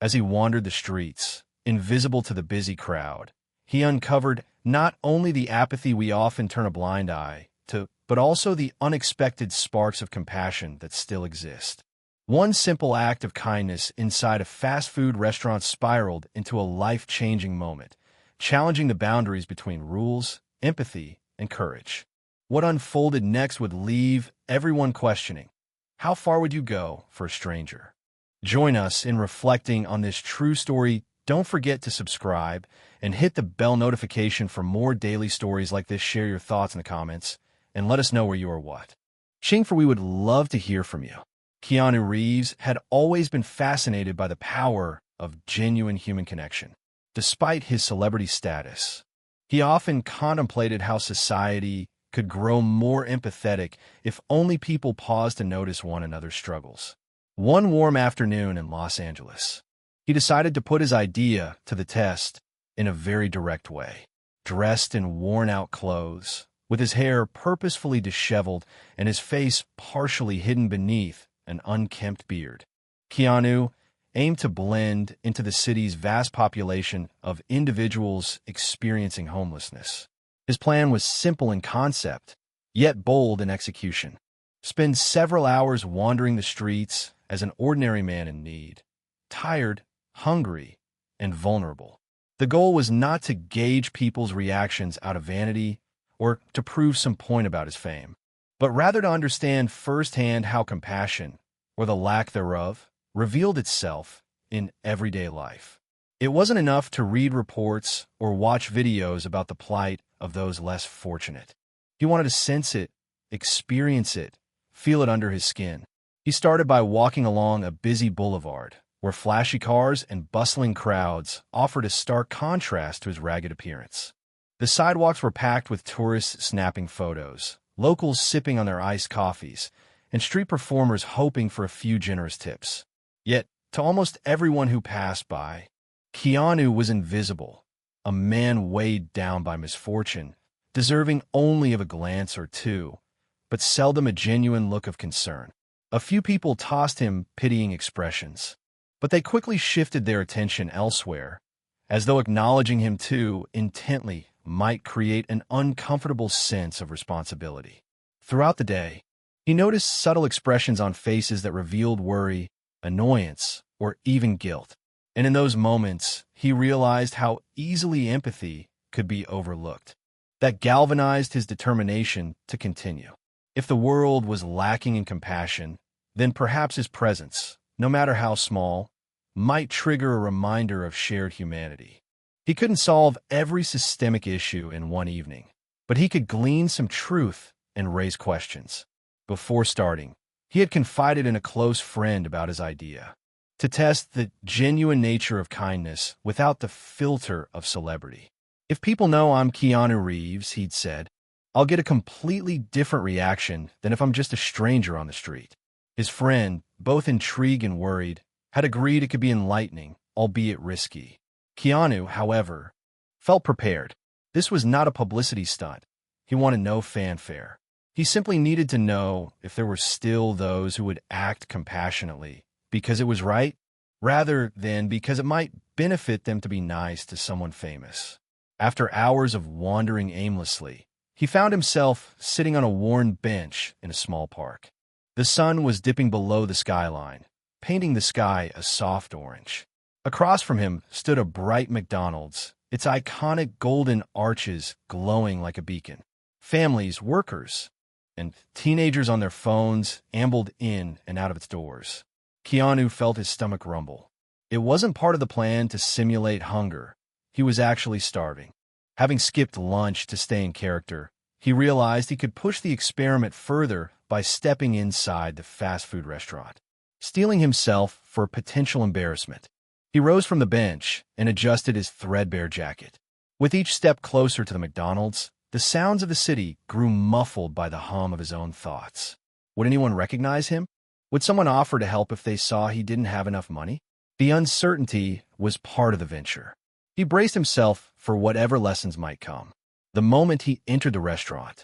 As he wandered the streets, invisible to the busy crowd, he uncovered not only the apathy we often turn a blind eye to, but also the unexpected sparks of compassion that still exist. One simple act of kindness inside a fast food restaurant spiraled into a life-changing moment, challenging the boundaries between rules, empathy, and courage. What unfolded next would leave everyone questioning, how far would you go for a stranger? Join us in reflecting on this true story. Don't forget to subscribe and hit the bell notification for more daily stories like this. Share your thoughts in the comments and let us know where you are what. For we would love to hear from you. Keanu Reeves had always been fascinated by the power of genuine human connection. Despite his celebrity status, he often contemplated how society could grow more empathetic if only people paused to notice one another's struggles. One warm afternoon in Los Angeles, he decided to put his idea to the test in a very direct way. Dressed in worn-out clothes, with his hair purposefully disheveled and his face partially hidden beneath an unkempt beard, Keanu aimed to blend into the city's vast population of individuals experiencing homelessness. His plan was simple in concept, yet bold in execution. Spend several hours wandering the streets as an ordinary man in need, tired, hungry, and vulnerable. The goal was not to gauge people's reactions out of vanity or to prove some point about his fame, but rather to understand firsthand how compassion, or the lack thereof, revealed itself in everyday life. It wasn't enough to read reports or watch videos about the plight of those less fortunate. He wanted to sense it, experience it, feel it under his skin. He started by walking along a busy boulevard, where flashy cars and bustling crowds offered a stark contrast to his ragged appearance. The sidewalks were packed with tourists snapping photos, locals sipping on their iced coffees, and street performers hoping for a few generous tips. Yet, to almost everyone who passed by, Keanu was invisible, a man weighed down by misfortune, deserving only of a glance or two, but seldom a genuine look of concern. A few people tossed him pitying expressions, but they quickly shifted their attention elsewhere, as though acknowledging him too intently might create an uncomfortable sense of responsibility. Throughout the day, he noticed subtle expressions on faces that revealed worry, annoyance, or even guilt. And in those moments, he realized how easily empathy could be overlooked. That galvanized his determination to continue. If the world was lacking in compassion, then perhaps his presence, no matter how small, might trigger a reminder of shared humanity. He couldn't solve every systemic issue in one evening, but he could glean some truth and raise questions. Before starting, he had confided in a close friend about his idea, to test the genuine nature of kindness without the filter of celebrity. If people know I'm Keanu Reeves, he'd said, I'll get a completely different reaction than if I'm just a stranger on the street. His friend, both intrigued and worried, had agreed it could be enlightening, albeit risky. Keanu, however, felt prepared. This was not a publicity stunt. He wanted no fanfare. He simply needed to know if there were still those who would act compassionately because it was right, rather than because it might benefit them to be nice to someone famous. After hours of wandering aimlessly, he found himself sitting on a worn bench in a small park. The sun was dipping below the skyline, painting the sky a soft orange. Across from him stood a bright McDonald's, its iconic golden arches glowing like a beacon. Families, workers, and teenagers on their phones ambled in and out of its doors. Keanu felt his stomach rumble. It wasn't part of the plan to simulate hunger. He was actually starving. Having skipped lunch to stay in character, he realized he could push the experiment further by stepping inside the fast food restaurant, steeling himself for potential embarrassment. He rose from the bench and adjusted his threadbare jacket. With each step closer to the McDonald's, the sounds of the city grew muffled by the hum of his own thoughts. Would anyone recognize him? Would someone offer to help if they saw he didn't have enough money? The uncertainty was part of the venture. He braced himself for whatever lessons might come. The moment he entered the restaurant,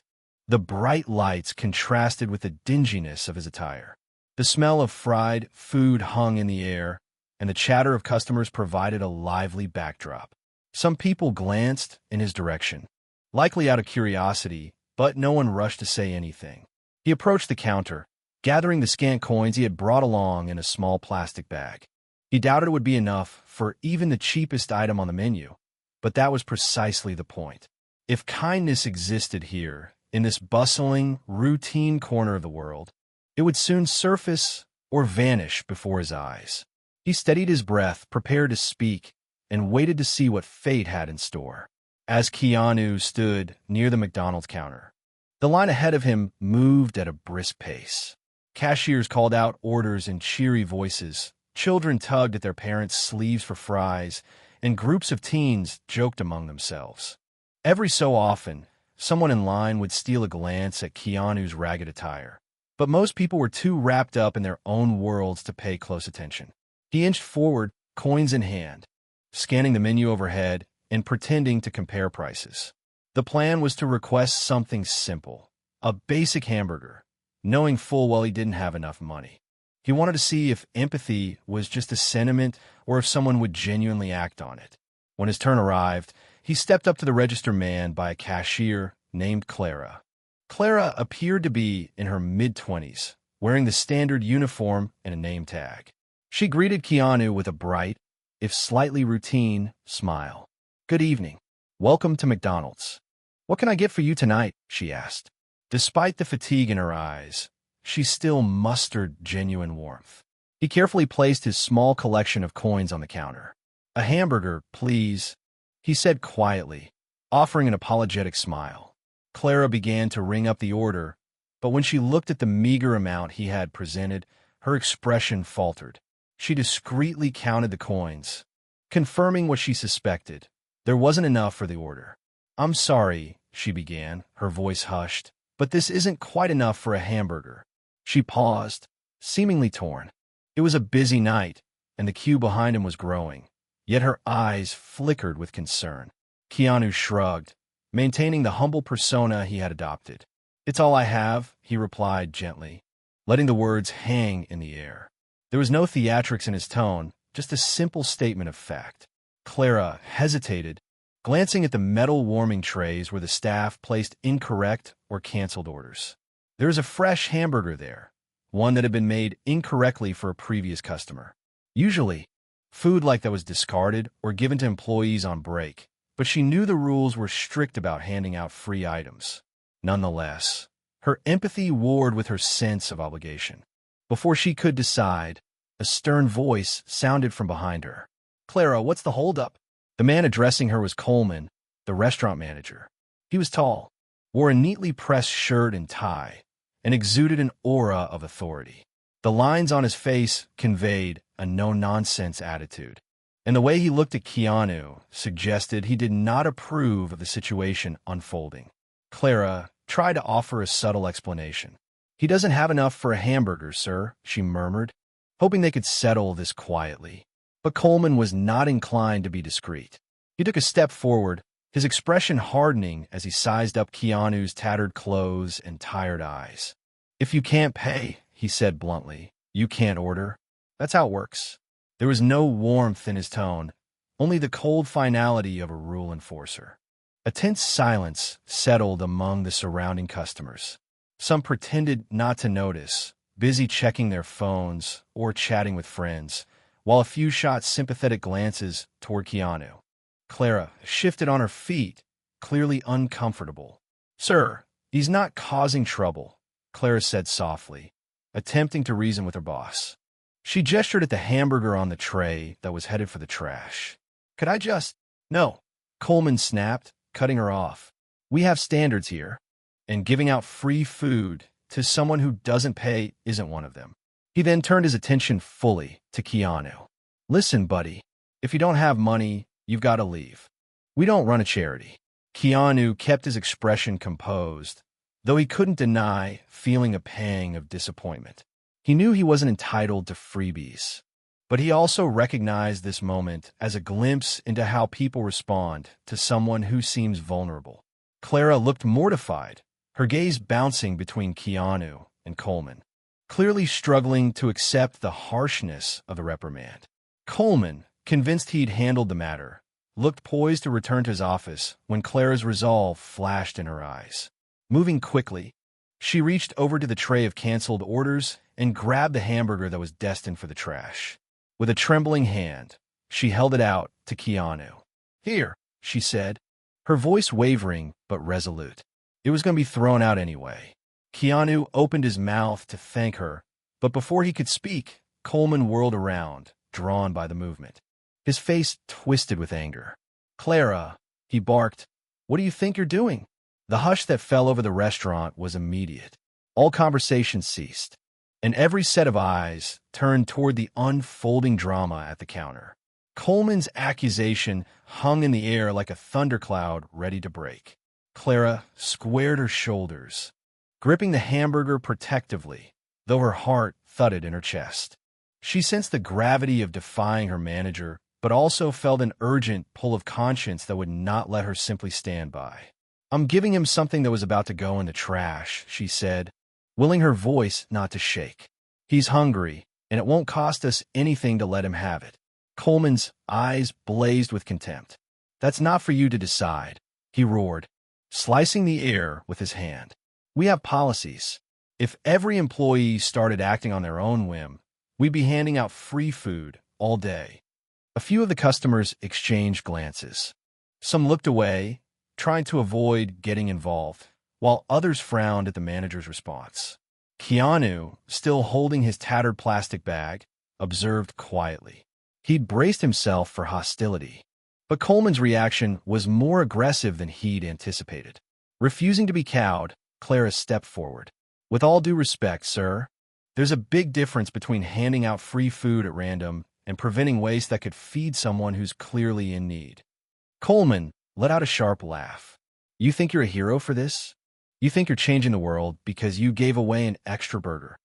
the bright lights contrasted with the dinginess of his attire. The smell of fried food hung in the air, and the chatter of customers provided a lively backdrop. Some people glanced in his direction, likely out of curiosity, but no one rushed to say anything. He approached the counter, gathering the scant coins he had brought along in a small plastic bag. He doubted it would be enough for even the cheapest item on the menu, but that was precisely the point. If kindness existed here, in this bustling, routine corner of the world, it would soon surface or vanish before his eyes. He steadied his breath, prepared to speak, and waited to see what fate had in store. As Keanu stood near the McDonald's counter, the line ahead of him moved at a brisk pace. Cashiers called out orders in cheery voices, children tugged at their parents' sleeves for fries, and groups of teens joked among themselves. Every so often, someone in line would steal a glance at Keanu's ragged attire, but most people were too wrapped up in their own worlds to pay close attention. He inched forward, coins in hand, scanning the menu overhead and pretending to compare prices. The plan was to request something simple, a basic hamburger, knowing full well he didn't have enough money. He wanted to see if empathy was just a sentiment or if someone would genuinely act on it. When his turn arrived, he stepped up to the register man by a cashier named Clara. Clara appeared to be in her mid-20s, wearing the standard uniform and a name tag. She greeted Keanu with a bright, if slightly routine, smile. "Good evening. Welcome to McDonald's. What can I get for you tonight?" she asked. Despite the fatigue in her eyes, she still mustered genuine warmth. He carefully placed his small collection of coins on the counter. "A hamburger, please," he said quietly, offering an apologetic smile. Clara began to ring up the order, but when she looked at the meager amount he had presented, her expression faltered. She discreetly counted the coins, confirming what she suspected. There wasn't enough for the order. "I'm sorry," she began, her voice hushed, "but this isn't quite enough for a hamburger." She paused, seemingly torn. It was a busy night, and the queue behind him was growing, yet her eyes flickered with concern. Keanu shrugged, maintaining the humble persona he had adopted. "It's all I have," he replied gently, letting the words hang in the air. There was no theatrics in his tone, just a simple statement of fact. Clara hesitated, glancing at the metal warming trays where the staff placed incorrect or canceled orders. There was a fresh hamburger there, one that had been made incorrectly for a previous customer. Usually, food like that was discarded or given to employees on break, but she knew the rules were strict about handing out free items. Nonetheless, her empathy warred with her sense of obligation. Before she could decide, a stern voice sounded from behind her. "Clara, what's the holdup?" The man addressing her was Coleman, the restaurant manager. He was tall, wore a neatly pressed shirt and tie, and exuded an aura of authority. The lines on his face conveyed a no-nonsense attitude, and the way he looked at Keanu suggested he did not approve of the situation unfolding. Clara tried to offer a subtle explanation. "He doesn't have enough for a hamburger, sir," she murmured, hoping they could settle this quietly. But Coleman was not inclined to be discreet. He took a step forward, his expression hardening as he sized up Keanu's tattered clothes and tired eyes. "If you can't pay," he said bluntly, "you can't order. That's how it works." There was no warmth in his tone, only the cold finality of a rule enforcer. A tense silence settled among the surrounding customers. Some pretended not to notice, busy checking their phones or chatting with friends, while a few shot sympathetic glances toward Keanu. Clara shifted on her feet, clearly uncomfortable. "Sir, he's not causing trouble," Clara said softly, attempting to reason with her boss. She gestured at the hamburger on the tray that was headed for the trash. "Could I just—" "No," Coleman snapped, cutting her off. "We have standards here, and giving out free food to someone who doesn't pay isn't one of them." He then turned his attention fully to Keanu. "Listen, buddy, if you don't have money, you've got to leave. We don't run a charity." Keanu kept his expression composed, though he couldn't deny feeling a pang of disappointment. He knew he wasn't entitled to freebies, but he also recognized this moment as a glimpse into how people respond to someone who seems vulnerable. Clara looked mortified, her gaze bouncing between Keanu and Coleman, clearly struggling to accept the harshness of the reprimand. Coleman, convinced he'd handled the matter, looked poised to return to his office when Clara's resolve flashed in her eyes. Moving quickly, she reached over to the tray of canceled orders and grabbed the hamburger that was destined for the trash. With a trembling hand, she held it out to Keanu. "Here," she said, her voice wavering but resolute. It was going to be thrown out anyway. Keanu opened his mouth to thank her, but before he could speak, Coleman whirled around, drawn by the movement. His face twisted with anger. "Clara," he barked, "what do you think you're doing?" The hush that fell over the restaurant was immediate. All conversation ceased, and every set of eyes turned toward the unfolding drama at the counter. Coleman's accusation hung in the air like a thundercloud ready to break. Clara squared her shoulders, gripping the hamburger protectively, though her heart thudded in her chest. She sensed the gravity of defying her manager, but also felt an urgent pull of conscience that would not let her simply stand by. "I'm giving him something that was about to go in the trash," she said, willing her voice not to shake. "He's hungry, and it won't cost us anything to let him have it." Coleman's eyes blazed with contempt. "That's not for you to decide," he roared, slicing the air with his hand. "We have policies. If every employee started acting on their own whim, we'd be handing out free food all day." A few of the customers exchanged glances. Some looked away, trying to avoid getting involved, while others frowned at the manager's response. Keanu, still holding his tattered plastic bag, observed quietly. He'd braced himself for hostility, but Coleman's reaction was more aggressive than he'd anticipated. Refusing to be cowed, Clara stepped forward. "With all due respect, sir, there's a big difference between handing out free food at random and preventing waste that could feed someone who's clearly in need." Coleman let out a sharp laugh. "You think you're a hero for this? You think you're changing the world because you gave away an extra burger?"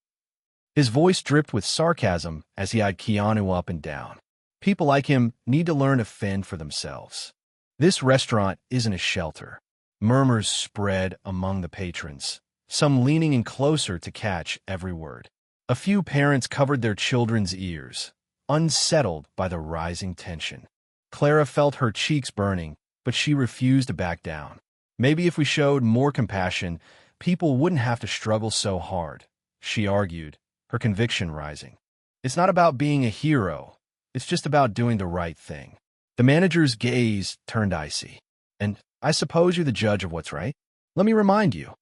His voice dripped with sarcasm as he eyed Keanu up and down. "People like him need to learn to fend for themselves. This restaurant isn't a shelter." Murmurs spread among the patrons, some leaning in closer to catch every word. A few parents covered their children's ears, unsettled by the rising tension. Clara felt her cheeks burning, but she refused to back down. "Maybe if we showed more compassion, people wouldn't have to struggle so hard," she argued, her conviction rising. "It's not about being a hero. It's just about doing the right thing." The manager's gaze turned icy. "And I suppose you're the judge of what's right? Let me remind you,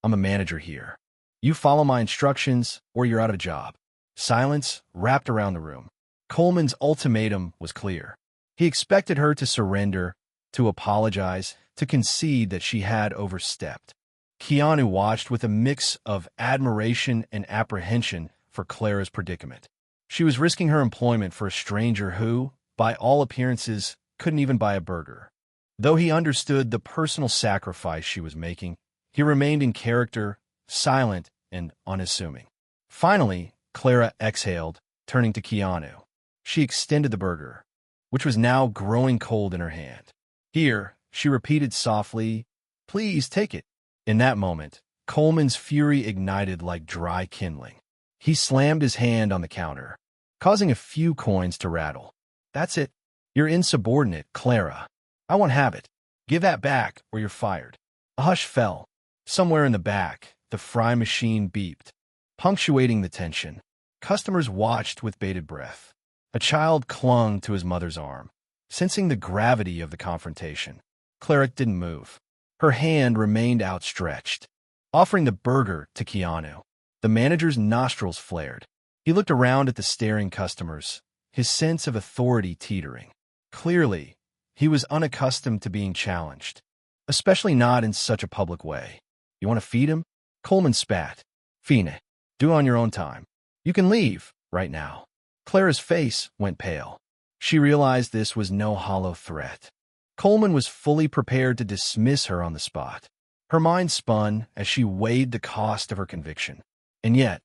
I'm a manager here. You follow my instructions or you're out of a job." Silence wrapped around the room. Coleman's ultimatum was clear. He expected her to surrender, to apologize, to concede that she had overstepped. Keanu watched with a mix of admiration and apprehension for Clara's predicament. She was risking her employment for a stranger who, by all appearances, couldn't even buy a burger. Though he understood the personal sacrifice she was making, he remained in character, silent and unassuming. Finally, Clara exhaled, turning to Keanu. She extended the burger, which was now growing cold in her hand. "Here," she repeated softly, "please take it." In that moment, Coleman's fury ignited like dry kindling. He slammed his hand on the counter, causing a few coins to rattle. "That's it. You're insubordinate, Clara. I won't have it. Give that back or you're fired." A hush fell. Somewhere in the back, the fry machine beeped, punctuating the tension. Customers watched with bated breath. A child clung to his mother's arm, sensing the gravity of the confrontation. Clara didn't move. Her hand remained outstretched, offering the burger to Keanu. The manager's nostrils flared. He looked around at the staring customers, his sense of authority teetering. Clearly, he was unaccustomed to being challenged, especially not in such a public way. "You want to feed him?" Coleman spat. "Fine. Do it on your own time. You can leave right now." Clara's face went pale. She realized this was no hollow threat. Coleman was fully prepared to dismiss her on the spot. Her mind spun as she weighed the cost of her conviction. And yet,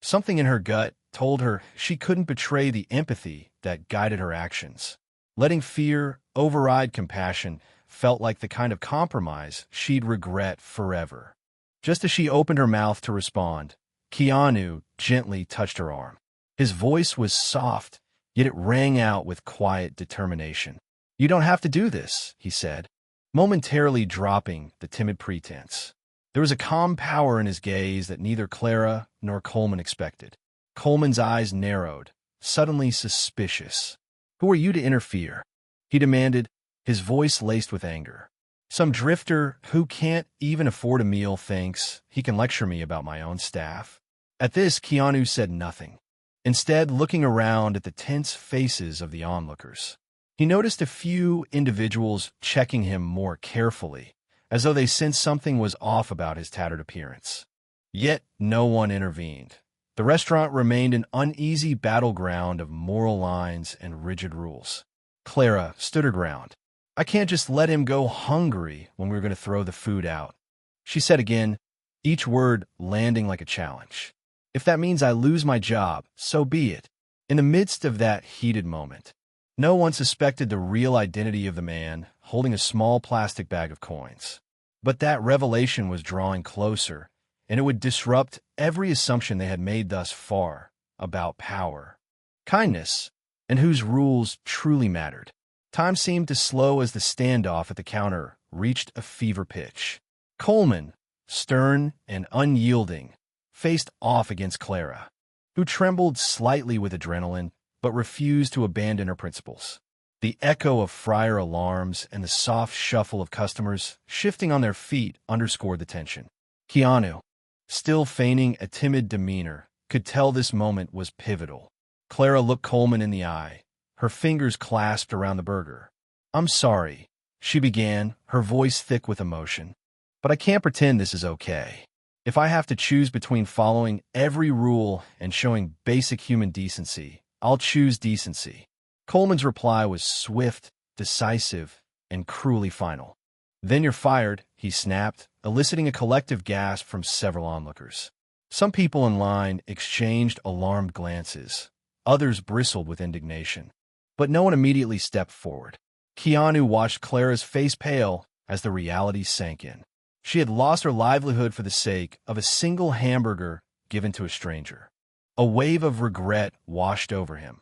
something in her gut told her she couldn't betray the empathy that guided her actions. Letting fear override compassion felt like the kind of compromise she'd regret forever. Just as she opened her mouth to respond, Keanu gently touched her arm. His voice was soft yet it rang out with quiet determination. "You don't have to do this," he said, momentarily dropping the timid pretense. There was a calm power in his gaze that neither Clara nor Coleman expected. Coleman's eyes narrowed, suddenly suspicious. "Who are you to interfere?" he demanded, his voice laced with anger. "Some drifter who can't even afford a meal thinks he can lecture me about my own staff?" At this, Keanu said nothing, instead looking around at the tense faces of the onlookers. He noticed a few individuals checking him more carefully, as though they sensed something was off about his tattered appearance. Yet no one intervened. The restaurant remained an uneasy battleground of moral lines and rigid rules. Clara stood her ground. "I can't just let him go hungry when we're going to throw the food out," she said again, each word landing like a challenge. "If that means I lose my job, so be it." In the midst of that heated moment, no one suspected the real identity of the man holding a small plastic bag of coins. But that revelation was drawing closer, and it would disrupt every assumption they had made thus far about power, kindness, and whose rules truly mattered. Time seemed to slow as the standoff at the counter reached a fever pitch. Coleman, stern and unyielding, faced off against Clara, who trembled slightly with adrenaline but refused to abandon her principles. The echo of fryer alarms and the soft shuffle of customers shifting on their feet underscored the tension. Keanu, still feigning a timid demeanor, could tell this moment was pivotal. Clara looked Coleman in the eye, her fingers clasped around the burger. "I'm sorry," she began, her voice thick with emotion, "but I can't pretend this is okay. If I have to choose between following every rule and showing basic human decency, I'll choose decency." Coleman's reply was swift, decisive, and cruelly final. "Then you're fired," he snapped, eliciting a collective gasp from several onlookers. Some people in line exchanged alarmed glances. Others bristled with indignation. But no one immediately stepped forward. Keanu watched Clara's face pale as the reality sank in. She had lost her livelihood for the sake of a single hamburger given to a stranger. A wave of regret washed over him.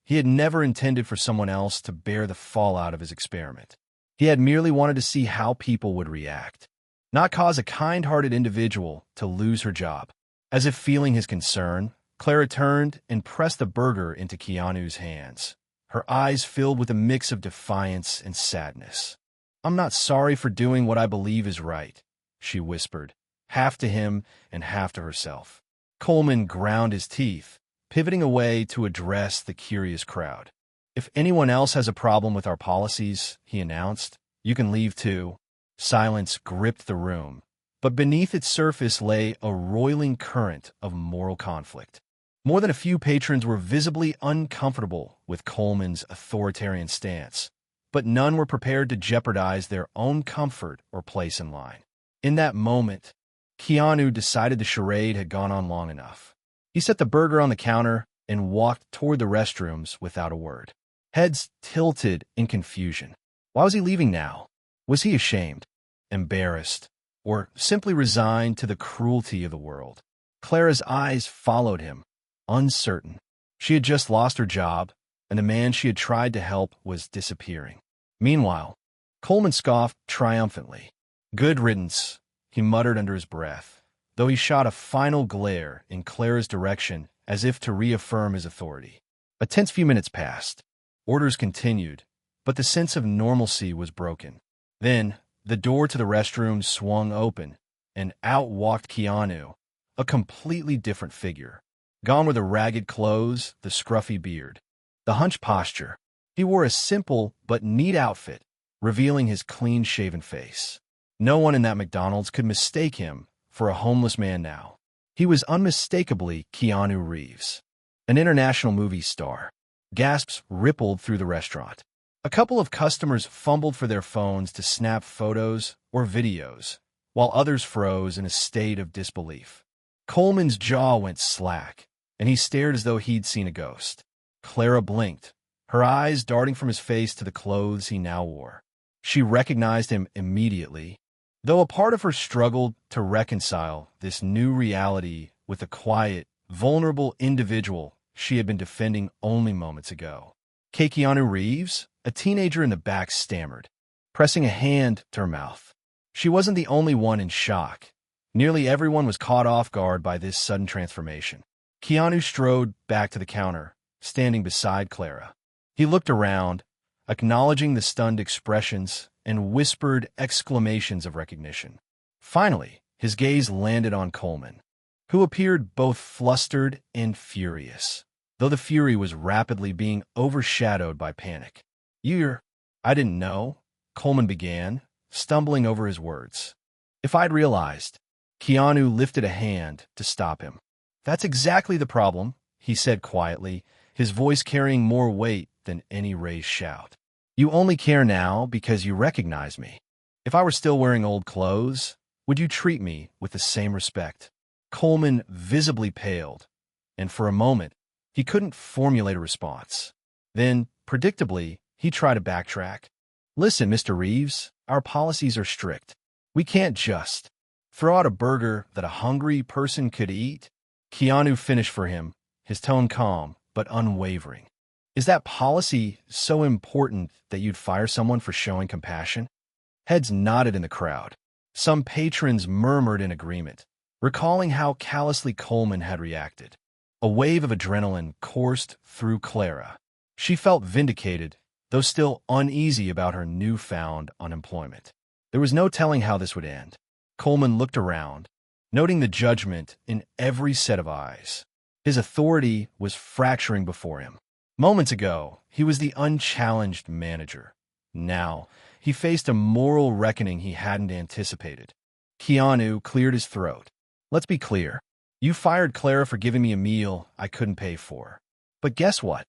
He had never intended for someone else to bear the fallout of his experiment. He had merely wanted to see how people would react, not cause a kind-hearted individual to lose her job. As if feeling his concern, Clara turned and pressed the burger into Keanu's hands, her eyes filled with a mix of defiance and sadness. "I'm not sorry for doing what I believe is right," she whispered, half to him and half to herself. Coleman ground his teeth, pivoting away to address the curious crowd. "If anyone else has a problem with our policies," he announced, "you can leave too." Silence gripped the room, but beneath its surface lay a roiling current of moral conflict. More than a few patrons were visibly uncomfortable with Coleman's authoritarian stance, but none were prepared to jeopardize their own comfort or place in line. In that moment, Keanu decided the charade had gone on long enough. He set the burger on the counter and walked toward the restrooms without a word. Heads tilted in confusion. Why was he leaving now? Was he ashamed, embarrassed, or simply resigned to the cruelty of the world? Clara's eyes followed him, uncertain. She had just lost her job, and the man she had tried to help was disappearing. Meanwhile, Coleman scoffed triumphantly. "Good riddance," he muttered under his breath, though he shot a final glare in Clara's direction as if to reaffirm his authority. A tense few minutes passed. Orders continued, but the sense of normalcy was broken. Then, the door to the restroom swung open, and out walked Keanu, a completely different figure. Gone were the ragged clothes, the scruffy beard, the hunched posture. He wore a simple but neat outfit, revealing his clean-shaven face. No one in that McDonald's could mistake him for a homeless man now. He was unmistakably Keanu Reeves, an international movie star. Gasps rippled through the restaurant. A couple of customers fumbled for their phones to snap photos or videos, while others froze in a state of disbelief. Coleman's jaw went slack, and he stared as though he'd seen a ghost. Clara blinked, her eyes darting from his face to the clothes he now wore. She recognized him immediately, though a part of her struggled to reconcile this new reality with the quiet, vulnerable individual she had been defending only moments ago. Keanu Reeves, a teenager in the back, stammered, pressing a hand to her mouth. She wasn't the only one in shock. Nearly everyone was caught off guard by this sudden transformation. Keanu strode back to the counter, standing beside Clara. He looked around, acknowledging the stunned expressions and whispered exclamations of recognition. Finally, his gaze landed on Coleman, who appeared both flustered and furious, though the fury was rapidly being overshadowed by panic. I didn't know, Coleman began, stumbling over his words. If I'd realized. Keanu lifted a hand to stop him. That's exactly the problem, he said quietly, his voice carrying more weight than any raised shout. You only care now because you recognize me. If I were still wearing old clothes, would you treat me with the same respect? Coleman visibly paled, and for a moment, he couldn't formulate a response. Then, predictably, he tried to backtrack. Listen, Mr. Reeves, our policies are strict. We can't just throw out a burger that a hungry person could eat. Keanu finished for him, his tone calm but unwavering. Is that policy so important that you'd fire someone for showing compassion? Heads nodded in the crowd. Some patrons murmured in agreement, recalling how callously Coleman had reacted. A wave of adrenaline coursed through Clara. She felt vindicated, though still uneasy about her newfound unemployment. There was no telling how this would end. Coleman looked around, noting the judgment in every set of eyes. His authority was fracturing before him. Moments ago, he was the unchallenged manager. Now, he faced a moral reckoning he hadn't anticipated. Keanu cleared his throat. Let's be clear. You fired Clara for giving me a meal I couldn't pay for. But guess what?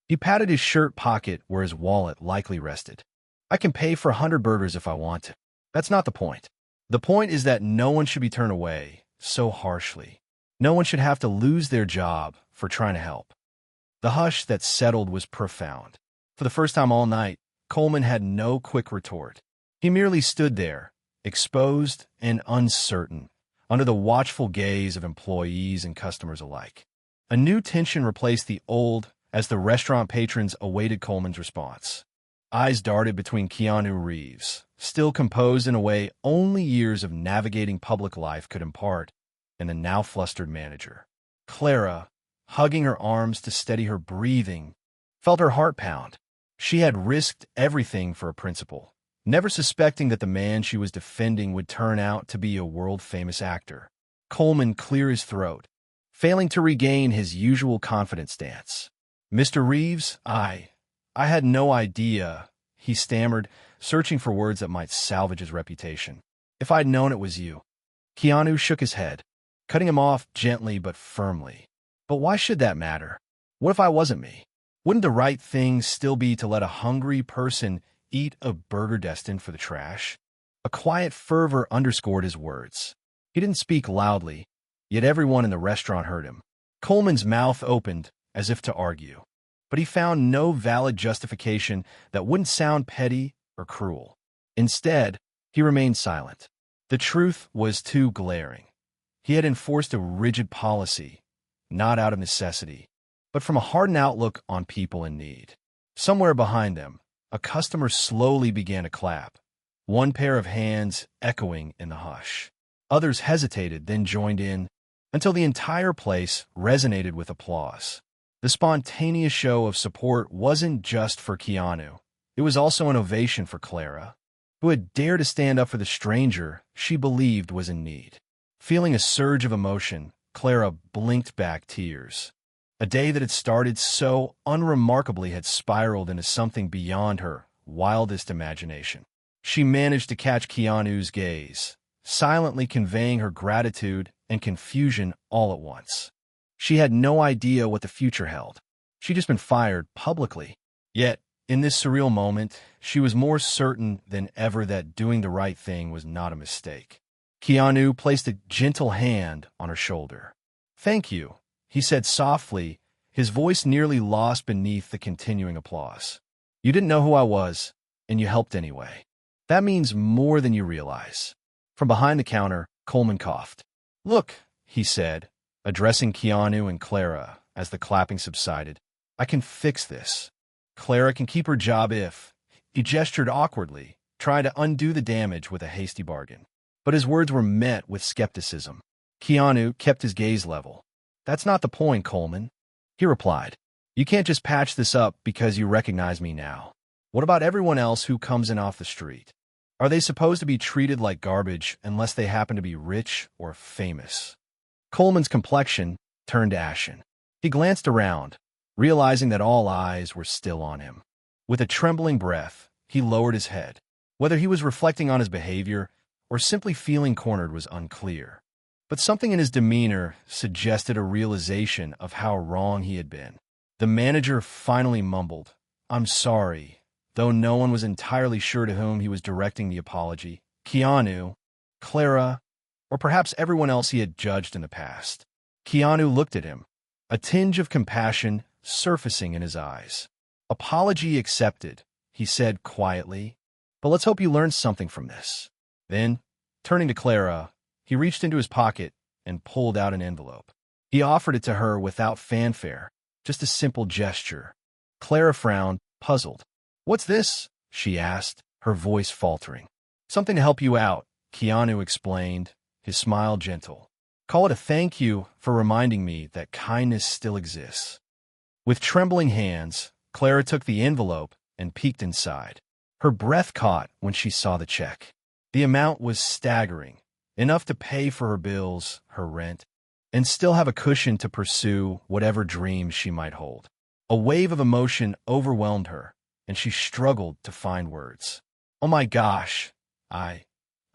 He patted his shirt pocket where his wallet likely rested. I can pay for 100 burgers if I want to. That's not the point. The point is that no one should be turned away so harshly. No one should have to lose their job for trying to help. The hush that settled was profound. For the first time all night, Coleman had no quick retort. He merely stood there, exposed and uncertain, under the watchful gaze of employees and customers alike. A new tension replaced the old as the restaurant patrons awaited Coleman's response. Eyes darted between Keanu Reeves, still composed in a way only years of navigating public life could impart, and the now flustered manager. Clara, hugging her arms to steady her breathing, felt her heart pound. She had risked everything for a principal, never suspecting that the man she was defending would turn out to be a world-famous actor. Coleman cleared his throat, failing to regain his usual confident stance. Mr. Reeves, I had no idea, he stammered, searching for words that might salvage his reputation. If I'd known it was you. Keanu shook his head, cutting him off gently but firmly. But why should that matter? What if I wasn't me? Wouldn't the right thing still be to let a hungry person eat a burger destined for the trash? A quiet fervor underscored his words. He didn't speak loudly, yet everyone in the restaurant heard him. Coleman's mouth opened as if to argue, but he found no valid justification that wouldn't sound petty or cruel. Instead, he remained silent. The truth was too glaring. He had enforced a rigid policy, not out of necessity, but from a hardened outlook on people in need. Somewhere behind them, a customer slowly began to clap, one pair of hands echoing in the hush. Others hesitated, then joined in, until the entire place resonated with applause. The spontaneous show of support wasn't just for Keanu. It was also an ovation for Clara, who had dared to stand up for the stranger she believed was in need. Feeling a surge of emotion, Clara blinked back tears. A day that had started so unremarkably had spiraled into something beyond her wildest imagination. She managed to catch Keanu's gaze, silently conveying her gratitude and confusion all at once. She had no idea what the future held. She'd just been fired publicly. Yet, in this surreal moment, she was more certain than ever that doing the right thing was not a mistake. Keanu placed a gentle hand on her shoulder. "Thank you," he said softly, his voice nearly lost beneath the continuing applause. "You didn't know who I was, and you helped anyway. That means more than you realize." From behind the counter, Coleman coughed. "Look," he said, addressing Keanu and Clara, as the clapping subsided. "I can fix this. Clara can keep her job if—" He gestured awkwardly, trying to undo the damage with a hasty bargain. But his words were met with skepticism. Keanu kept his gaze level. "That's not the point, Coleman," he replied. "You can't just patch this up because you recognize me now. What about everyone else who comes in off the street? Are they supposed to be treated like garbage unless they happen to be rich or famous?" Coleman's complexion turned ashen. He glanced around, realizing that all eyes were still on him. With a trembling breath, he lowered his head. Whether he was reflecting on his behavior or simply feeling cornered was unclear. But something in his demeanor suggested a realization of how wrong he had been. The manager finally mumbled, "I'm sorry," though no one was entirely sure to whom he was directing the apology. Keanu, Clara, or perhaps everyone else he had judged in the past. Keanu looked at him, a tinge of compassion surfacing in his eyes. "Apology accepted," he said quietly, "but let's hope you learned something from this." Then, turning to Clara, he reached into his pocket and pulled out an envelope. He offered it to her without fanfare, just a simple gesture. Clara frowned, puzzled. "What's this?" she asked, her voice faltering. "Something to help you out," Keanu explained, his smile gentle. "Call it a thank you for reminding me that kindness still exists." With trembling hands, Clara took the envelope and peeked inside. Her breath caught when she saw the check. The amount was staggering, enough to pay for her bills, her rent, and still have a cushion to pursue whatever dreams she might hold. A wave of emotion overwhelmed her, and she struggled to find words. "Oh my gosh, I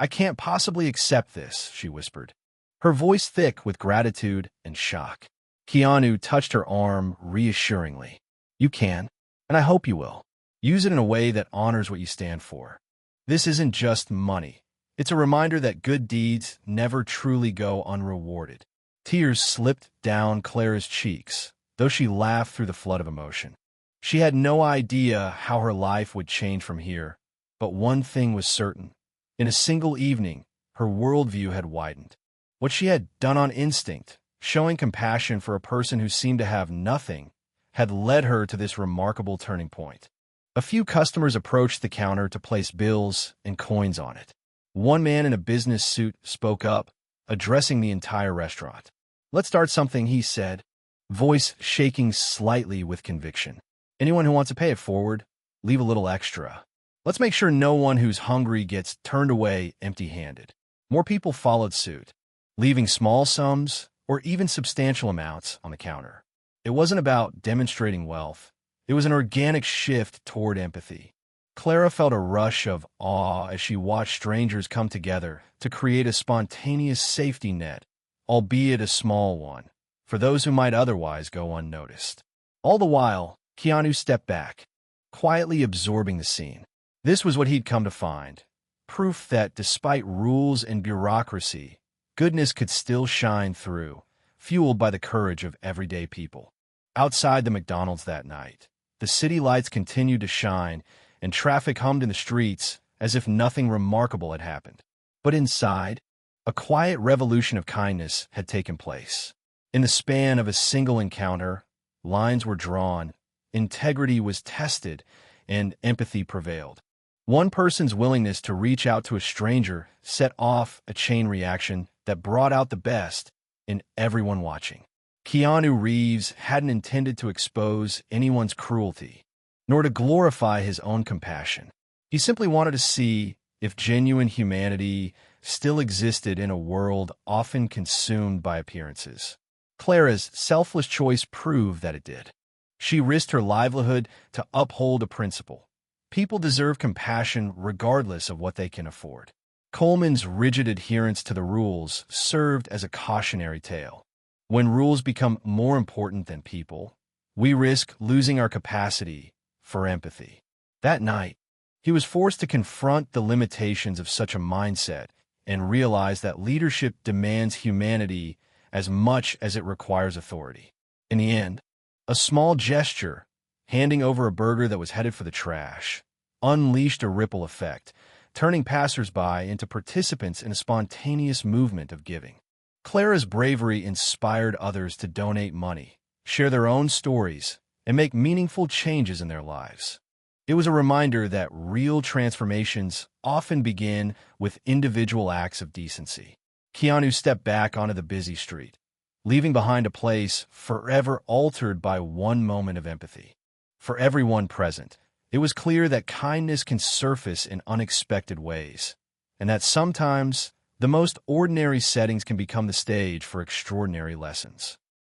can't possibly accept this," she whispered, her voice thick with gratitude and shock. Keanu touched her arm reassuringly. "You can, and I hope you will. Use it in a way that honors what you stand for. This isn't just money. It's a reminder that good deeds never truly go unrewarded." Tears slipped down Clara's cheeks, though she laughed through the flood of emotion. She had no idea how her life would change from here, but one thing was certain. In a single evening, her worldview had widened. What she had done on instinct, showing compassion for a person who seemed to have nothing, had led her to this remarkable turning point. A few customers approached the counter to place bills and coins on it. One man in a business suit spoke up, addressing the entire restaurant. "Let's start something," he said, voice shaking slightly with conviction. "Anyone who wants to pay it forward, leave a little extra. Let's make sure no one who's hungry gets turned away empty-handed." More people followed suit, leaving small sums or even substantial amounts on the counter. It wasn't about demonstrating wealth. It was an organic shift toward empathy. Clara felt a rush of awe as she watched strangers come together to create a spontaneous safety net, albeit a small one, for those who might otherwise go unnoticed. All the while, Keanu stepped back, quietly absorbing the scene. This was what he'd come to find, proof that despite rules and bureaucracy, goodness could still shine through, fueled by the courage of everyday people. Outside the McDonald's that night, the city lights continued to shine, and traffic hummed in the streets as if nothing remarkable had happened. But inside, a quiet revolution of kindness had taken place. In the span of a single encounter, lines were drawn, integrity was tested, and empathy prevailed. One person's willingness to reach out to a stranger set off a chain reaction that brought out the best in everyone watching. Keanu Reeves hadn't intended to expose anyone's cruelty, nor to glorify his own compassion. He simply wanted to see if genuine humanity still existed in a world often consumed by appearances. Clara's selfless choice proved that it did. She risked her livelihood to uphold a principle. People deserve compassion regardless of what they can afford. Coleman's rigid adherence to the rules served as a cautionary tale. When rules become more important than people, we risk losing our capacity for empathy. That night, he was forced to confront the limitations of such a mindset and realize that leadership demands humanity as much as it requires authority. In the end, a small gesture, handing over a burger that was headed for the trash, unleashed a ripple effect, turning passers-by into participants in a spontaneous movement of giving. Clara's bravery inspired others to donate money, share their own stories, and make meaningful changes in their lives. It was a reminder that real transformations often begin with individual acts of decency. Keanu stepped back onto the busy street, leaving behind a place forever altered by one moment of empathy. For everyone present, it was clear that kindness can surface in unexpected ways, and that sometimes the most ordinary settings can become the stage for extraordinary lessons.